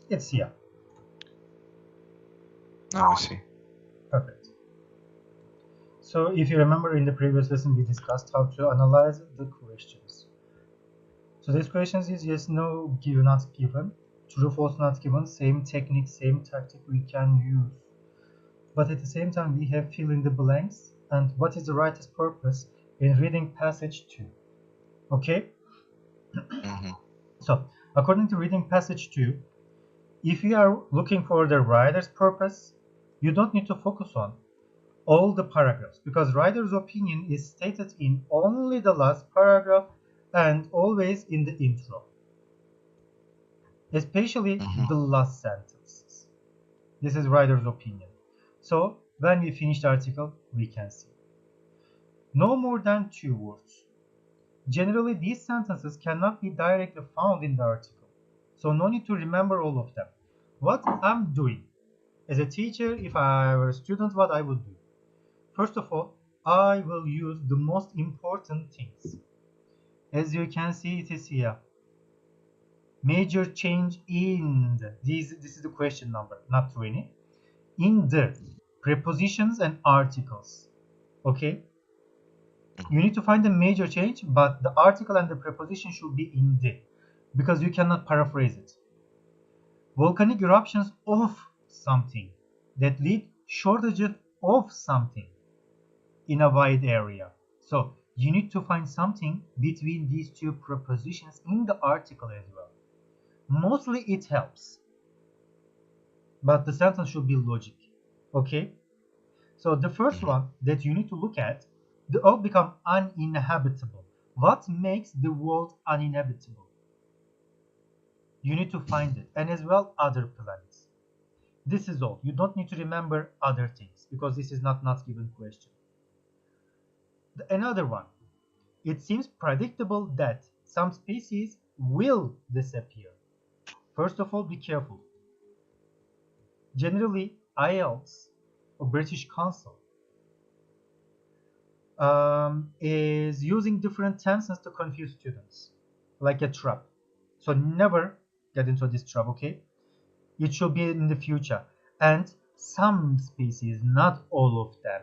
It's here. Now I see. Perfect. So if you remember in the previous lesson, we discussed how to analyze the questions. So these questions is yes, no, given, not given, true, false, not given, same technique, same tactic we can use. But at the same time, we have fill in the blanks and what is the writer's purpose in reading passage 2. Okay? So according to reading passage 2, if you are looking for the writer's purpose, you don't need to focus on all the paragraphs because writer's opinion is stated in only the last paragraph and always in the intro, especially the last sentences. This is writer's opinion. So when we finish the article, we can see no more than 2 words. Generally, these sentences cannot be directly found in the article, so no need to remember all of them. What I'm doing as a teacher, if I were a student, what I would do? First of all, I will use the most important things. As you can see, it is here. Major change in the, this is the question number, not 20. In the prepositions and articles. Okay? You need to find the major change, but the article and the preposition should be in the, because you cannot paraphrase it. Volcanic eruptions of something that lead shortages of something in a wide area. So you need to find something between these 2 prepositions in the article as well. Mostly it helps, but the sentence should be logic. Okay? So the first one that you need to look at, the earth become uninhabitable. What makes the world uninhabitable? You need to find it, and as well other planets. This is all. You don't need to remember other things because this is not given question. Another one. It seems predictable that some species will disappear. First of all, be careful. Generally, Ielts, or British Council, is using different tenses to confuse students, like a trap. So never get into this trap, okay? It should be in the future. And some species, not all of them.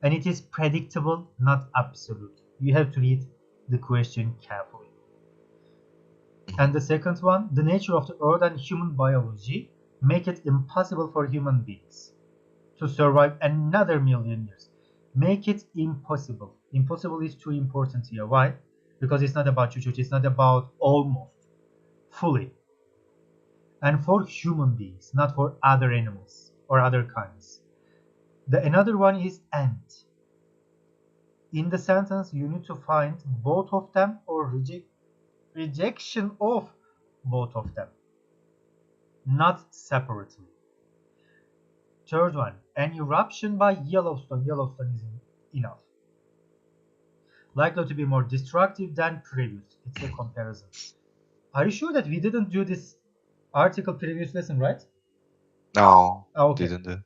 And it is predictable, not absolute. You have to read the question carefully. And the second one, the nature of the earth and human biology make it impossible for human beings to survive another million years. Make it impossible. Impossible is too important here. Why? Because it's not about you, it's not about almost, fully. And for human beings, not for other animals or other kinds. Another one is and. In the sentence, you need to find both of them or rejection of both of them, not separately. Third one, an eruption by Yellowstone. Yellowstone is enough. Likely to be more destructive than previous. It's a comparison. Are you sure that we didn't do this article previous lesson, right? No, Okay. didn't do.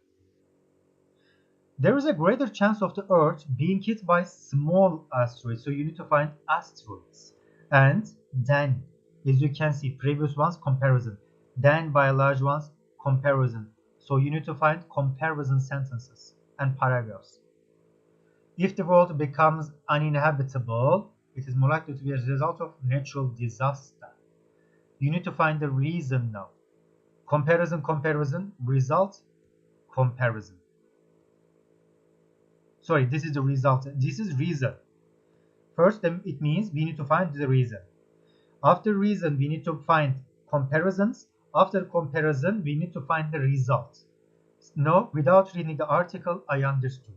There is a greater chance of the Earth being hit by small asteroids, so you need to find asteroids. And then, as you can see, previous ones, comparison. Then by large ones, comparison. So you need to find comparison sentences and paragraphs. If the world becomes uninhabitable, it is more likely to be a result of natural disaster. You need to find the reason now. Comparison, comparison, result, comparison. Sorry, this is the result. This is reason. First, it means we need to find the reason. After reason, we need to find comparisons. After comparison, we need to find the result. No, without reading the article, I understood.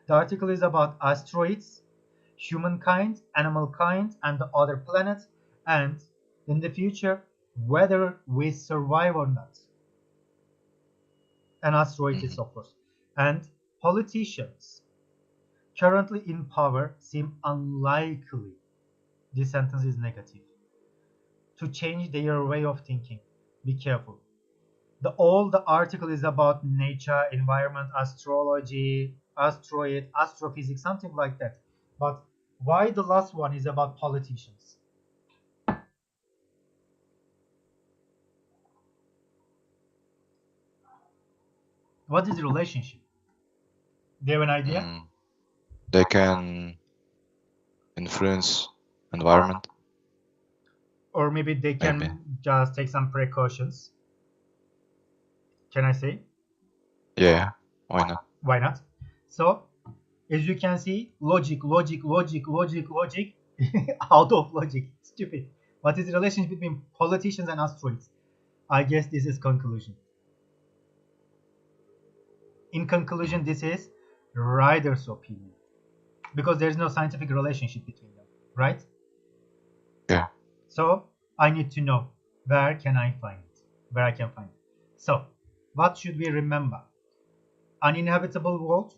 The article is about asteroids, humankind, animal kind, and the other planets, and in the future, whether we survive or not. An asteroid is, of course. And politicians currently in power seem unlikely, this sentence is negative, to change their way of thinking. Be careful. all the article is about nature, environment, astrology, asteroid, astrophysics, something like that. But why the last one is about politicians? What is the relationship? Do you have an idea? They can influence environment. Or maybe they can just take some precautions. Can I say? Yeah, why not? Why not? So, as you can see, logic, out of logic, stupid. What is the relationship between politicians and asteroids? I guess this is conclusion. In conclusion, this is writer's opinion. Because there's no scientific relationship between them, right? Yeah. So, I need to know where can I find it? Where I can find it. So, what should we remember? Uninhabitable world,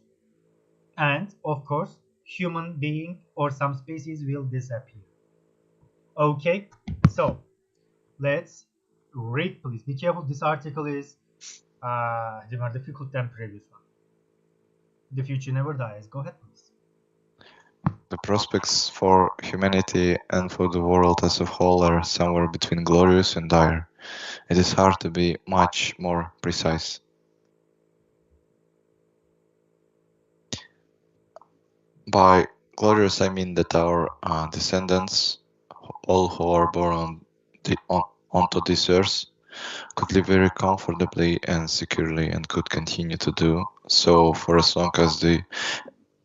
and of course, human being or some species will disappear. Okay, so let's read, please. Be careful, this article is more difficult than previous one. The future never dies. Go ahead, please. The prospects for humanity and for the world as a whole are somewhere between glorious and dire. It is hard to be much more precise. By glorious, I mean that our descendants, all who are born onto this earth, could live very comfortably and securely and could continue to do so for as long as the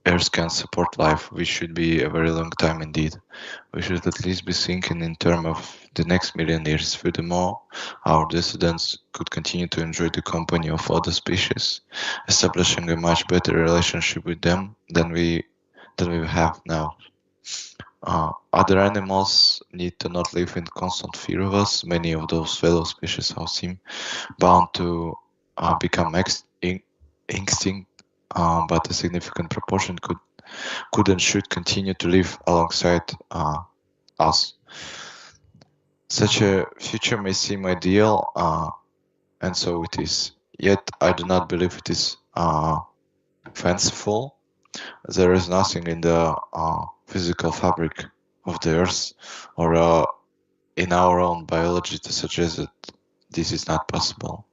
earth can support life, which should be a very long time indeed. We should at least be thinking in terms of the next million years. Furthermore, our descendants could continue to enjoy the company of other species, establishing a much better relationship with them than we have now. Other animals need to not live in constant fear of us. Many of those fellow species seem bound to become extinct, but a significant proportion could and should continue to live alongside us. Such a future may seem ideal, and so it is. Yet I do not believe it is fanciful. There is nothing in the physical fabric of the earth or in our own biology to suggest that this is not possible.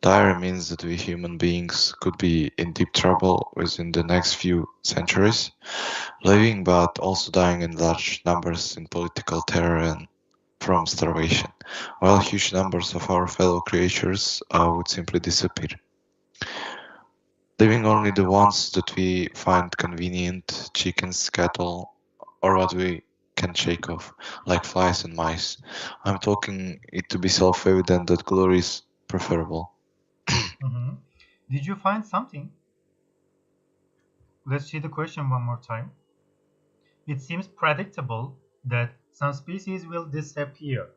Dire means that we human beings could be in deep trouble within the next few centuries, living but also dying in large numbers in political terror and from starvation, while huge numbers of our fellow creatures would simply disappear. Leaving only the ones that we find convenient, chickens, cattle, or what we can shake off, like flies and mice. I'm talking it to be self-evident that glory is preferable. Did you find something? Let's see the question one more time. It seems predictable that some species will disappear.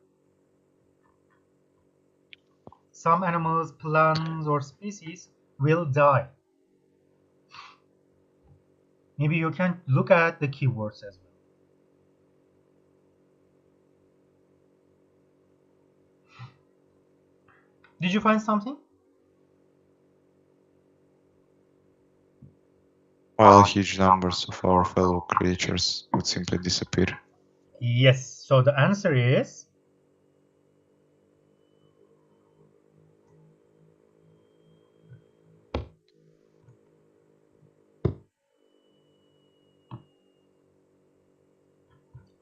Some animals, plants, or species will die. Maybe you can look at the keywords as well. Did you find something? While huge numbers of our fellow creatures would simply disappear. Yes, so the answer is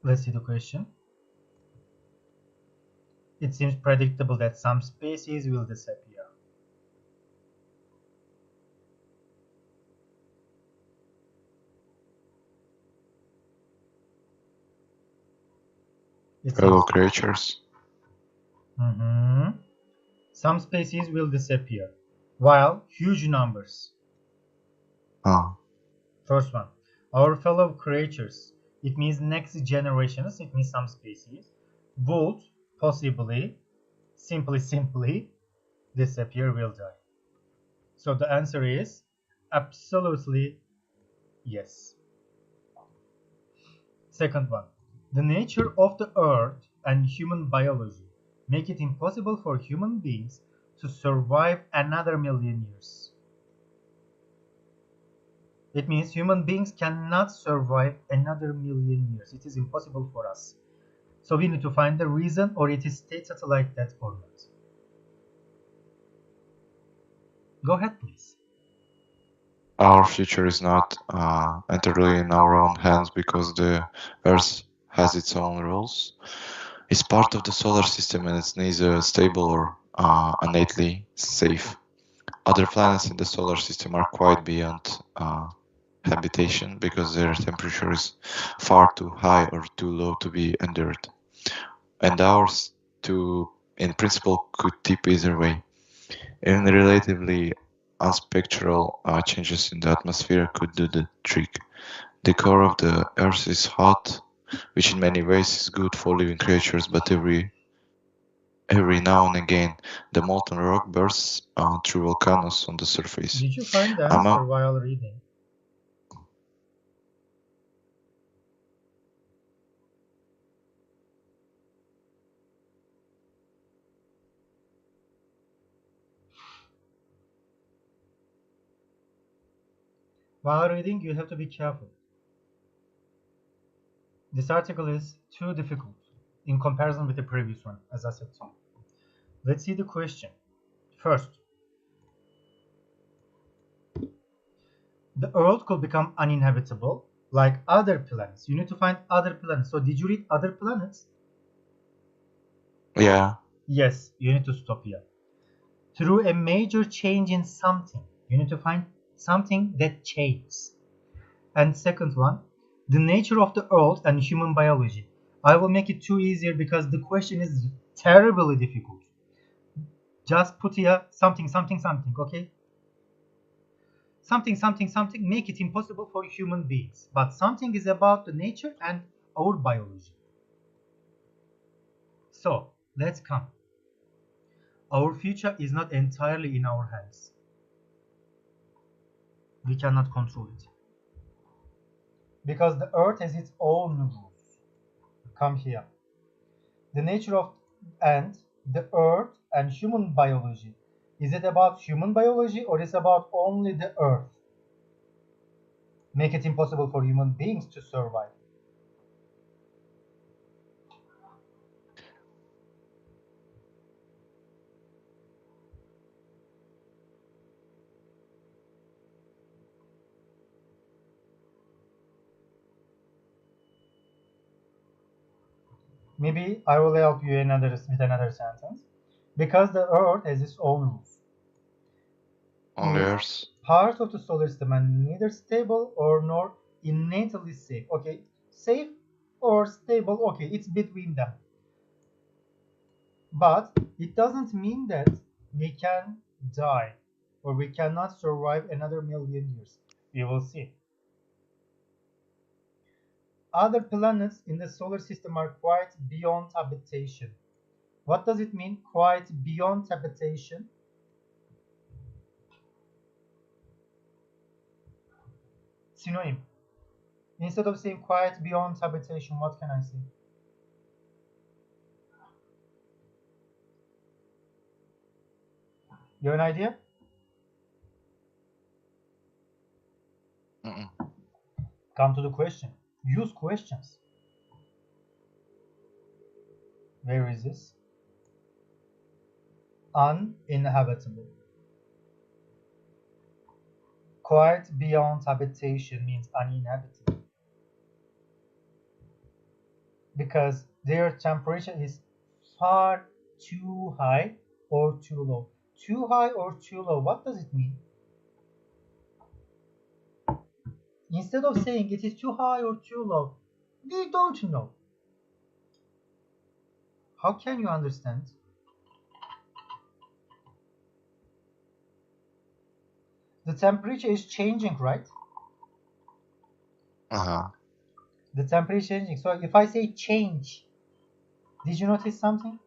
let's see the question. It seems predictable that some species will disappear. Fellow creatures. Some species will disappear, while huge numbers. First one, our fellow creatures. It means next generations. It means some species would possibly, simply disappear, will die. So the answer is absolutely yes. Second one, the nature of the earth and human biology make it impossible for human beings to survive another million years. It means human beings cannot survive another million years. It is impossible for us. So we need to find the reason, or it is stated like that or not. Go ahead, please. Our future is not entirely in our own hands because the Earth has its own rules. It's part of the solar system and it's neither stable or innately safe. Other planets in the solar system are quite beyond habitation because their temperature is far too high or too low to be endured. And ours, too, in principle, could tip either way. Even relatively unspectral changes in the atmosphere could do the trick. The core of the Earth is hot, which in many ways is good for living creatures, but every now and again, the molten rock bursts through volcanoes on the surface. Did you find the answer while reading? While reading, you have to be careful. This article is too difficult in comparison with the previous one, as I said to you. Let's see the question. First, the Earth could become uninhabitable like other planets. You need to find other planets. So did you read other planets? Yeah. Yes, you need to stop here. Through a major change in something. You need to find something that changes. And second one, the nature of the Earth and human biology. I will make it too easier because the question is terribly difficult. Just put here something, okay? Something, make it impossible for human beings. But something is about the nature and our biology. So, let's come. Our future is not entirely in our hands. We cannot control it. Because the Earth has its own rules. Come here. The nature of and the Earth and human biology. Is it about human biology or is it about only the Earth? Make it impossible for human beings to survive. Maybe I will help you with another sentence. Because the Earth has its own rules. Only Earth. Part of the solar system are neither stable or nor innately safe. Okay, safe or stable, okay, it's between them. But it doesn't mean that we can die or we cannot survive another million years. We will see. Other planets in the solar system are quite beyond habitation. What does it mean, quite beyond habitation? Synonym. Instead of saying quite beyond habitation, what can I say? You have an idea? Come to the question. Use questions. Where is this? Uninhabitable. Quite beyond habitation means uninhabitable. Because their temperature is far too high or too low. Too high or too low, what does it mean? Instead of saying it is too high or too low, we don't know. How can you understand? The temperature is changing, right? The temperature is changing. So if I say change, did you notice something?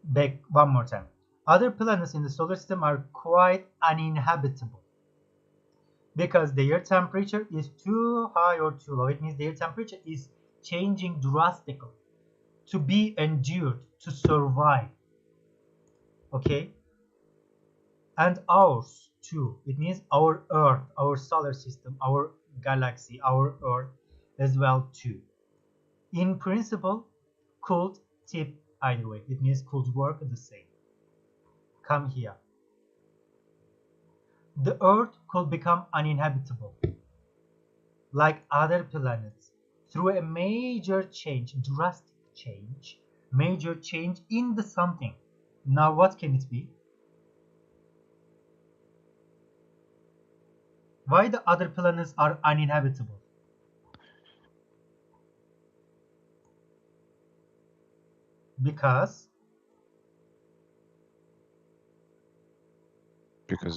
Back one more time. Other planets in the solar system are quite uninhabitable because their temperature is too high or too low. It means their temperature is changing drastically. to be endured, to survive. Okay? And ours too. It means our Earth, our solar system, our galaxy, our Earth as well too. In principle, could tip either way. It means could work the same. Come here. The Earth could become uninhabitable, like other planets, through a major change, drastic change, major change in the something. Now what can it be? Why the other planets are uninhabitable? Because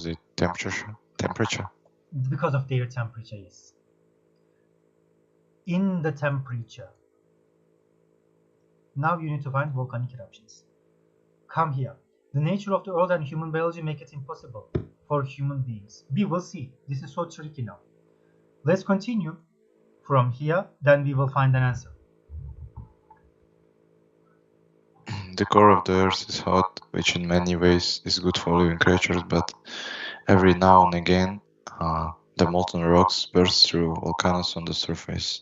the temperature. Because of their temperature, yes. In the temperature. Now you need to find volcanic eruptions. Come here. The nature of the earth and human biology make it impossible for human beings. We will see. This is so tricky now. Let's continue from here, then we will find an answer. The core of the earth is hot, which in many ways is good for living creatures, but every now and again the molten rocks burst through volcanoes on the surface.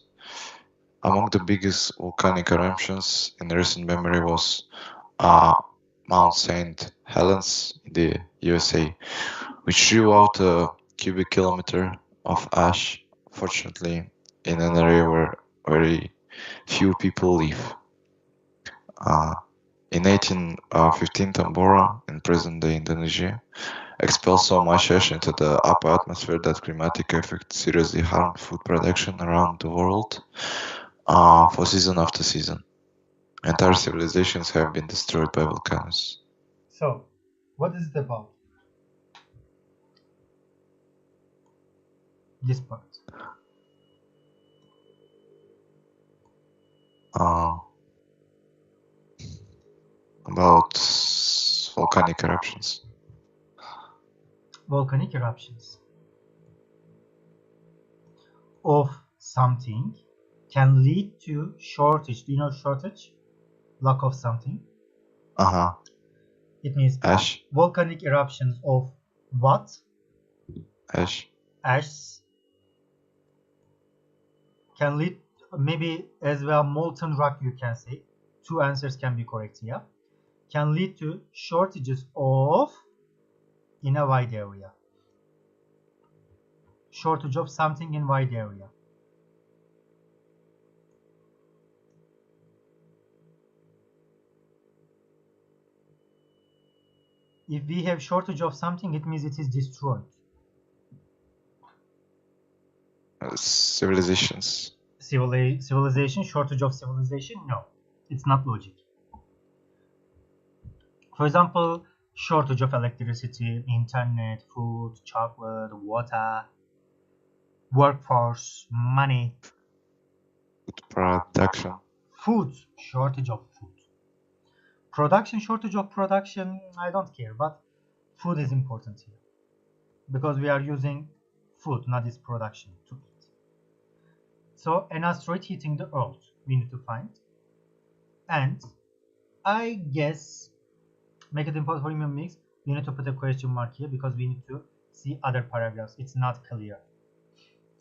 Among the biggest volcanic eruptions in recent memory was Mount St. Helens in the USA, which drew out a cubic kilometer of ash, fortunately in an area where very few people live. In 1815, Tambora, in present-day Indonesia, expelled so much ash into the upper atmosphere that climatic effects seriously harmed food production around the world for season after season. Entire civilizations have been destroyed by volcanoes. So, what is it about? This part. About volcanic eruptions. Volcanic eruptions of something can lead to shortage. Do you know shortage? Lack of something. It means ash. Volcanic eruptions of what? Ash. Ash can lead, maybe as well, molten rock, you can say. Two answers can be correct here. Can lead to shortages of in a wide area. Shortage of something in wide area. If we have shortage of something, it means it is destroyed. Civilizations. Civilization, shortage of civilization? No, it's not logic. For example, shortage of electricity, internet, food, chocolate, water, workforce, money. Food production. Food, shortage of food. Production, shortage of production, I don't care, but food is important here. Because we are using food, not its production, to eat. So, an asteroid hitting the Earth, we need to find. And I guess, make it important for human beings, we need to put a question mark here because we need to see other paragraphs. It's not clear.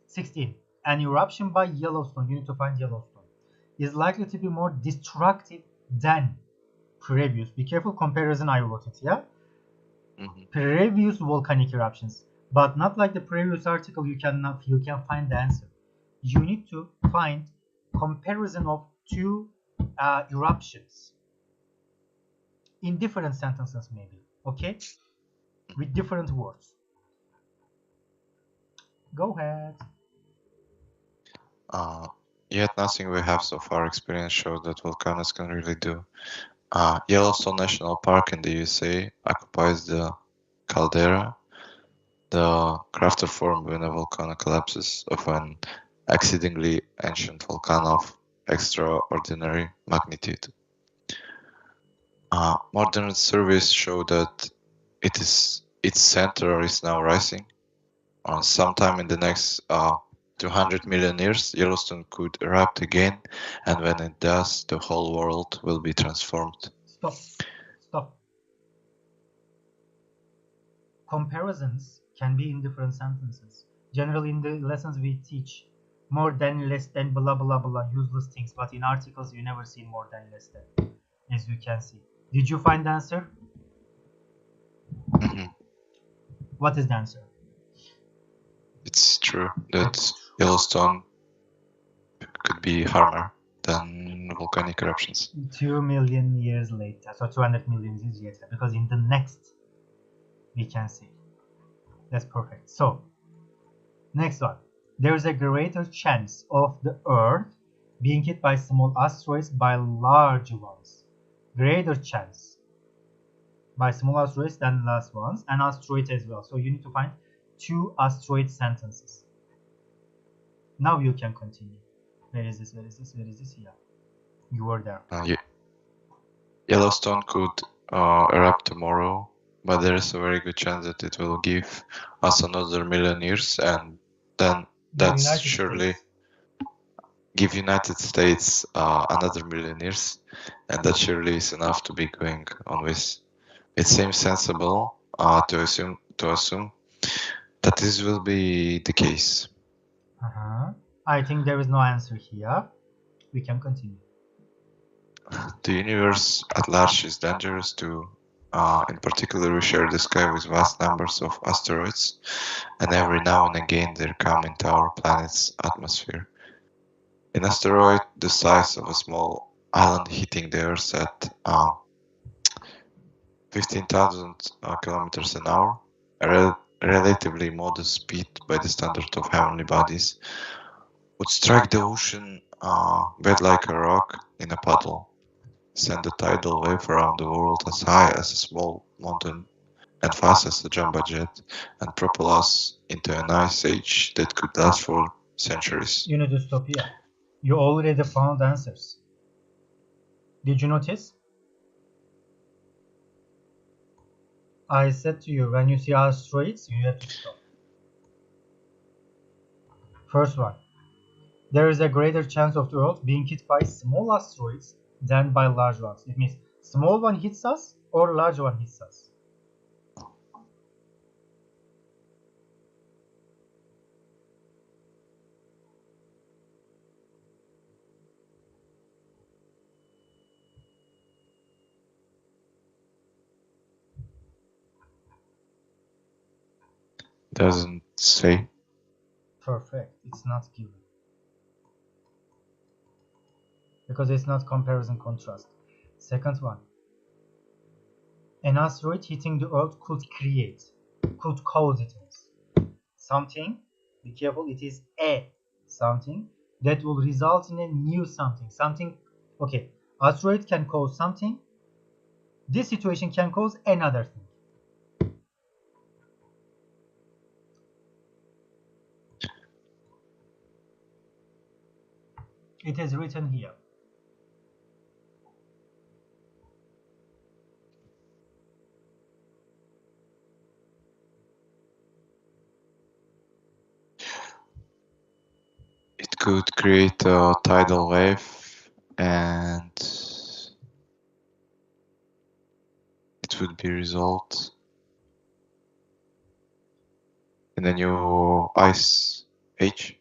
16. An eruption by Yellowstone, you need to find Yellowstone, is likely to be more destructive than previous. Be careful, comparison, I wrote it, yeah? Previous volcanic eruptions, but not like the previous article. You can find the answer. You need to find comparison of two eruptions in different sentences, maybe, okay, with different words. Go ahead. Yet nothing we have so far experienced shows that volcanoes can really do. Yellowstone National Park in the USA occupies the caldera, the crater formed when a volcano collapses of an exceedingly ancient volcano of extraordinary magnitude. Modern surveys show that its center is now rising. Sometime in the next 200 million years, Yellowstone could erupt again, and when it does, the whole world will be transformed. Stop. Comparisons can be in different sentences. Generally, in the lessons we teach more than, less than, blah blah blah, useless things, but in articles you never see more than, less than, as you can see. Did you find the answer? What is the answer? It's true that Yellowstone could be harder than volcanic eruptions. 2 million years later, so 200 million years later, because in the next we can see. That's perfect. So, next one. There is a greater chance of the Earth being hit by small asteroids by large ones. Greater chance by small asteroids than large ones, and asteroids as well. So you need to find 2 asteroid sentences. Now you can continue. Where is this? Here. You were there. Yellowstone could erupt tomorrow, but there is a very good chance that it will give us another million years, and then that's surely give United States another million years, and that surely is enough to be going on with. It seems sensible to assume that this will be the case. I think there is no answer here. We can continue. The universe at large is dangerous to, in particular, we share the sky with vast numbers of asteroids, and every now and again they come into our planet's atmosphere. An asteroid the size of a small island hitting the Earth at 15,000 kilometers an hour, a relatively modest speed by the standard of heavenly bodies, would strike the ocean bed like a rock in a puddle, send a tidal wave around the world as high as a small mountain and fast as a jumbo jet, and propel us into an ice age that could last for centuries. You need to stop here. You already found answers. Did you notice? I said to you, when you see asteroids, you have to stop. First one. There is a greater chance of the Earth being hit by small asteroids than by large ones. It means small one hits us or large one hits us. Doesn't say. Perfect. It's not given. Because it's not comparison contrast. Second one. An asteroid hitting the Earth could cause, it means something, be careful, it is a something that will result in a new something. Okay, asteroid can cause something. This situation can cause another thing. It is written here. It could create a tidal wave, and it would be result in a new ice age.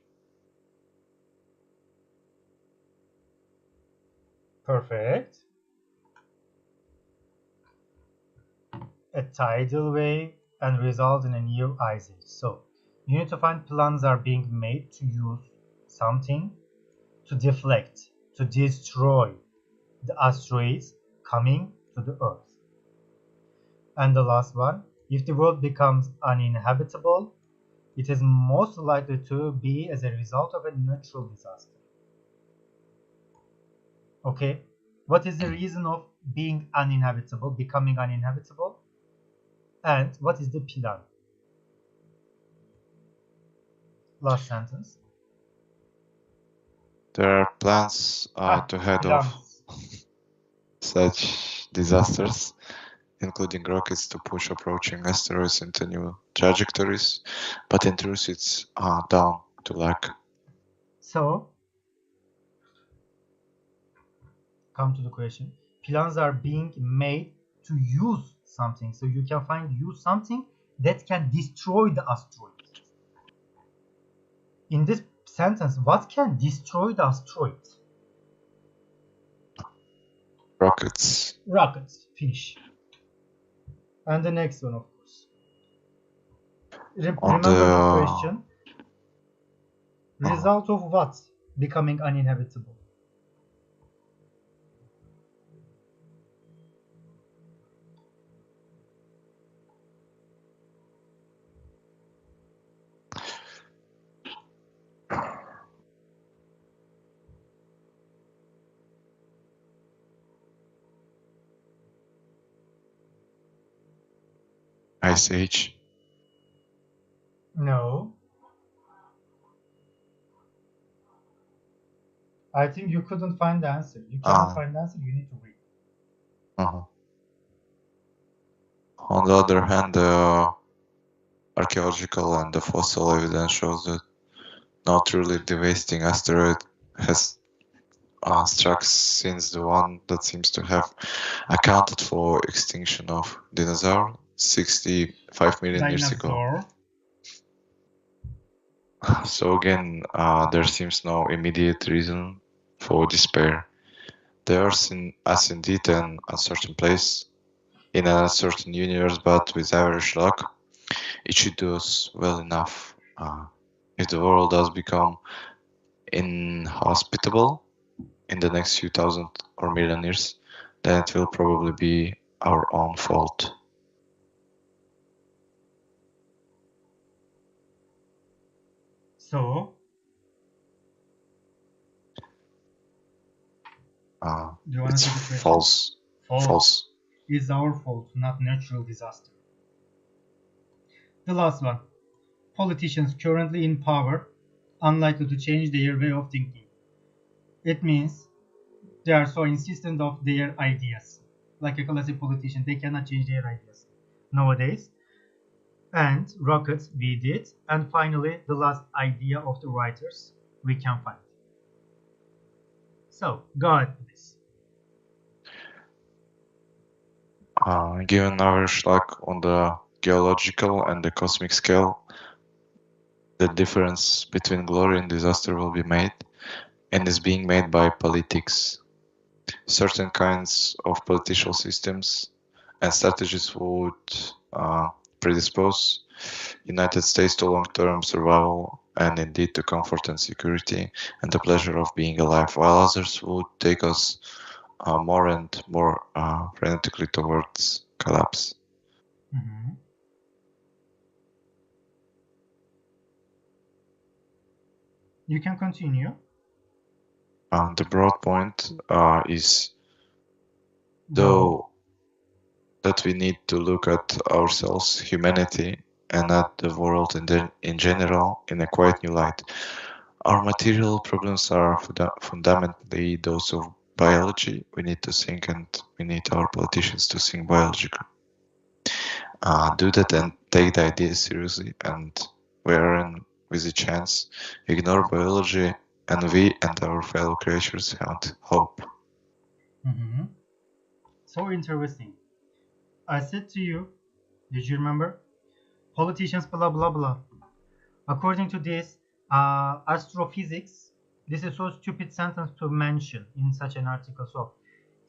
Perfect. A tidal wave and result in a new ice age. So you need to find plans are being made to use something to deflect, to destroy the asteroids coming to the Earth. And the last one, if the world becomes uninhabitable, it is most likely to be as a result of a natural disaster. Okay, what is the reason of being uninhabitable, becoming uninhabitable? And what is the plan? Last sentence. There are plans to head off such disasters, including rockets to push approaching asteroids into new trajectories, but in truth it's down to luck. So, come to the question. Plans are being made to use something. So you can find use something that can destroy the asteroid. In this sentence, what can destroy the asteroid? Rockets. Rockets. Finish. And the next one, of course. Remember the question. Result of what becoming uninhabitable? Ice Age. No. I think you couldn't find the answer. You cannot find the answer, you need to read. On the other hand, the archaeological and the fossil evidence shows that no truly devastating asteroid has struck since the one that seems to have accounted for extinction of dinosaur 65 million years ago. So again, there seems no immediate reason for despair. There is indeed an uncertain place in an uncertain universe, but with average luck, it should do us well enough. If the world does become inhospitable in the next few thousand or million years, then it will probably be our own fault. So, it's false. False. It's our fault, not natural disaster. The last one. Politicians currently in power unlikely to change their way of thinking. It means they are so insistent of their ideas. Like a classic politician, they cannot change their ideas nowadays. And rockets, we did. And finally, the last idea of the writers we can find. So, go ahead, please. Given average luck on the geological and the cosmic scale, the difference between glory and disaster will be made, and is being made by politics. Certain kinds of political systems and strategies would predispose United States to long-term survival and indeed to comfort and security and the pleasure of being alive, while others would take us more and more frenetically towards collapse. Mm-hmm. You can continue. The broad point is, though, that we need to look at ourselves, humanity, and at the world in general in a quite new light. Our material problems are fundamentally those of biology. We need to think, and we need our politicians to think biological. Do that and take the idea seriously, and wherein with a chance, ignore biology, and we and our fellow creatures have hope. Mm-hmm. So interesting. I said to you, did you remember? Politicians, blah, blah, blah. According to this, astrophysics, this is so stupid sentence to mention in such an article. So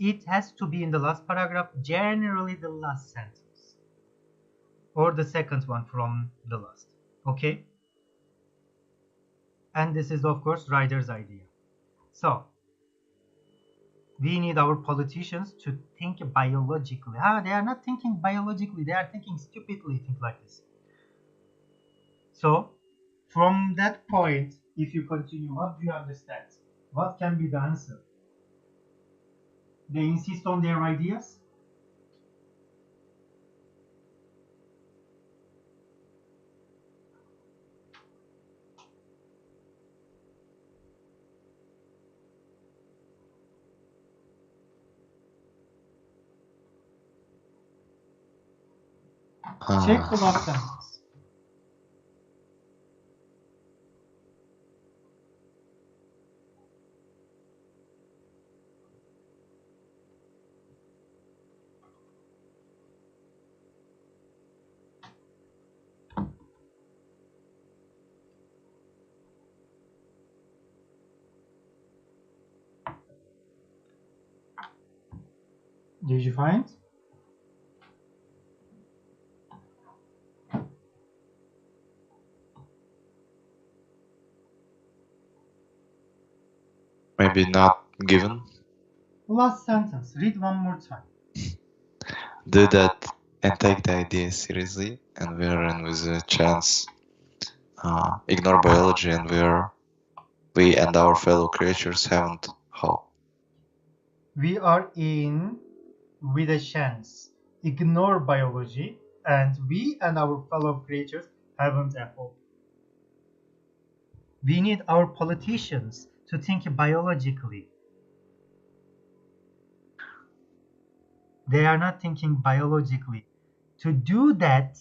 it has to be in the last paragraph, generally the last sentence. Or the second one from the last. Okay? And this is, of course, writer's idea. So, we need our politicians to think biologically. They are not thinking biologically, they are thinking stupidly, think like this. So, from that point, if you continue, what do you understand? What can be the answer? They insist on their ideas? Check the last sentence. Did you find? Maybe not given. Last sentence. Read one more time. Do that and take the idea seriously, and we are in with a chance. Ignore biology, and we and our fellow creatures haven't hope. We are in with a chance. Ignore biology, and we and our fellow creatures haven't a hope. We need our politicians to think biologically. They are not thinking biologically. To do that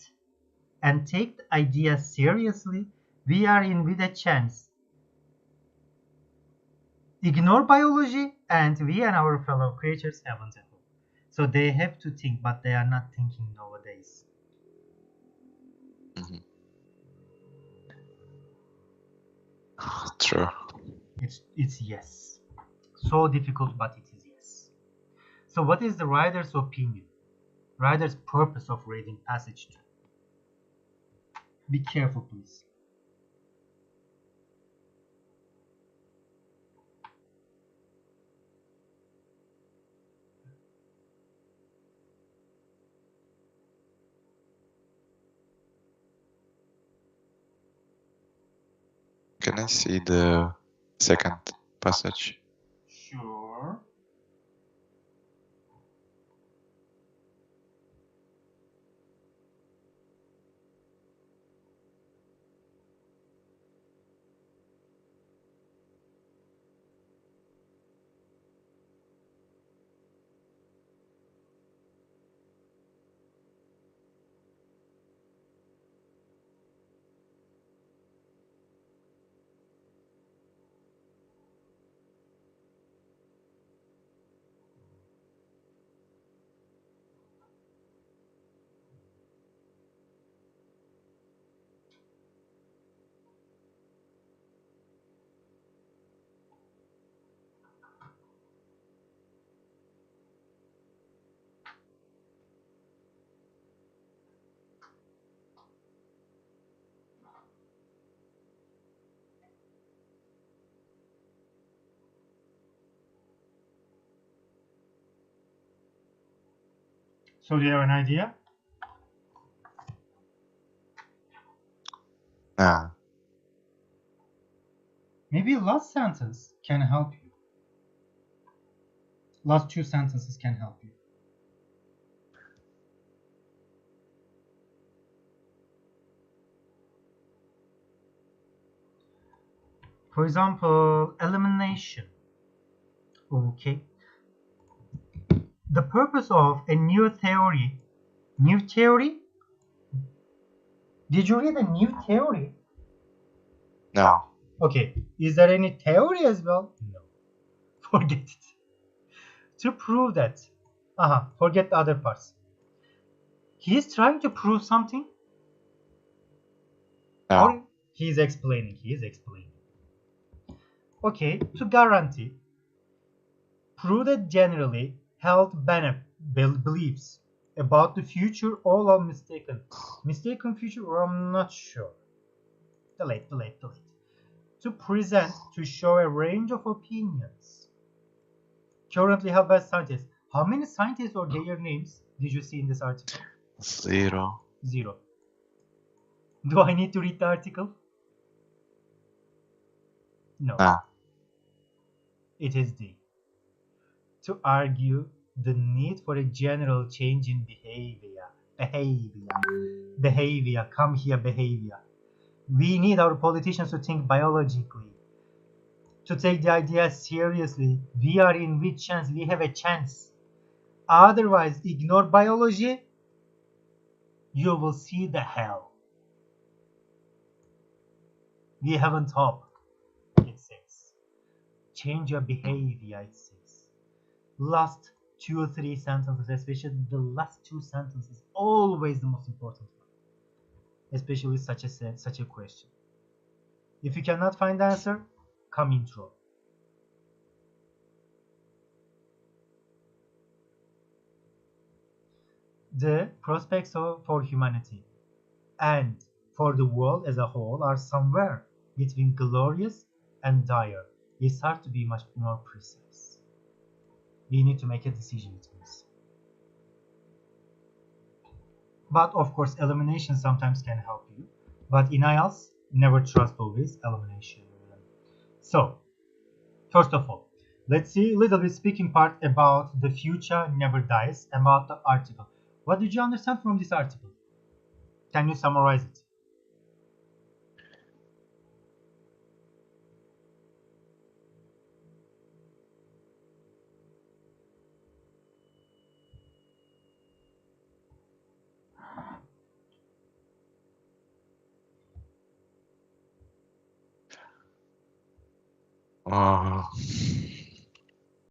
and take the idea seriously, we are in with a chance. Ignore biology, and we and our fellow creatures haven't a hope. So they have to think, but they are not thinking nowadays. Mhm. True. It's yes. So difficult, but it is yes. So what is the writer's opinion? Writer's purpose of reading passage 2? Be careful, please. Can I see the second passage? Sure. So do you have an idea? Ah, Maybe last sentence can help you. Last two sentences can help you. For example, elimination. Okay. The purpose of a new theory. New theory? Did you read a new theory? no. Okay. Is there any theory as well? No. Forget it. To prove that. Forget the other parts. He is trying to prove something? No. Or he is explaining. He is explaining. Okay. To guarantee. Prove that generally held beliefs about the future all are mistaken. Mistaken future, or I'm not sure. Delete. To present, to show a range of opinions currently held by scientists. How many scientists or their names did you see in this article? 0. 0. Do I need to read the article? No. Ah. It is D. To argue the need for a general change in behavior. Come here, behavior. We need our politicians to think biologically, to take the idea seriously. We are in with chance. We have a chance. Otherwise, ignore biology. You will see the hell. We haven't hope. It says. Change your behavior, it says. Last 2 or 3 sentences, especially the last 2 sentences, always the most important one, especially such a question. If you cannot find the answer, come intro. the prospects for humanity and for the world as a whole are somewhere between glorious and dire. It's hard to be much more precise. We need to make a decision, it means. But of course, elimination sometimes can help you. But in Ielts, never trust always elimination. So, first of all, let's see a little bit speaking part about the future never dies, about the article. What did you understand from this article? Can you summarize it?